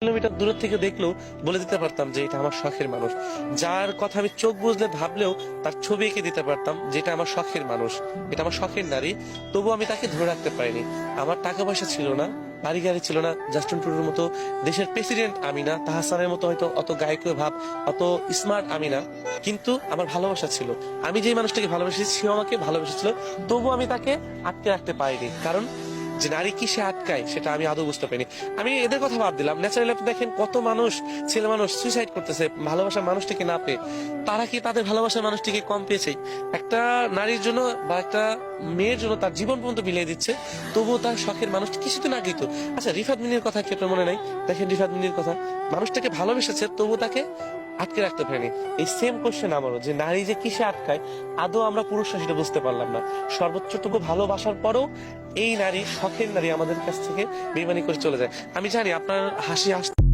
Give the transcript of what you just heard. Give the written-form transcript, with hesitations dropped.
Kilometre দূর থেকে দেখলেও বলে দিতে পারতাম যে এটা আমার শখের মানুষ। যার কথা আমি চোখ বুঝলে ভাবলেও তার ছবি এঁকে দিতে পারতাম যেটা আমার শখের মানুষ, এটা আমার শখের নারী। তবু আমি তাকে ধরে রাখতে পারিনি। আমার টাকা পয়সা ছিল না, বাড়ি গাড়ি ছিল না, জাস্টিন টুডুর মতো দেশের প্রেসিডেন্ট আমি না, তাহসানের মতো হয়তো অত গায়কীয় ভাব, অত স্মার্ট আমি না, কিন্তু আমার ভালোবাসা ছিল। আমি যেই মানুষটাকে ভালোবেসেছি সেও আমাকে ভালোবেসেছিল। তবু আমি তাকে আটকে রাখতে পারিনি, কারণ যে নারী কিসে আটকায় সেটা আমি আদৌ বুঝতে পারিনি। আমি এদের কথা ভাব দিলাম, ন্যাচারালি আপনি দেখেন কত মানুষ, ছেলে মানুষ সুইসাইড করতেছে ভালোবাসার মানুষটিকে না পেয়ে। তারা কি তাদের ভালোবাসার মানুষটিকে কম পেয়েছে? একটা নারীর জন্য বা একটা মেয়ের জন্য তার জীবন পর্যন্ত বিলিয়ে দিচ্ছে, তবুও তার শখের মানুষটি কিছুতে না গিত। আচ্ছা, রিফাত মিনির কথা কি আপনার মনে নাই? দেখেন রিফাত মিনির কথা, মানুষটাকে ভালোবেসেছে তবু তাকে আটকে রাখতে পারেনি। এই সেম কোশ্চেন আমারও, যে নারী যে কিসে আটকায় আদৌ আমরা পুরুষরা সেটা বুঝতে পারলাম না। সর্বোচ্চটুকু ভালোবাসার পরেও এই নারী, শখের নারী আমাদের কাছ থেকে বেইমানি করে চলে যায়। আমি জানি আপনার হাসি আসছে।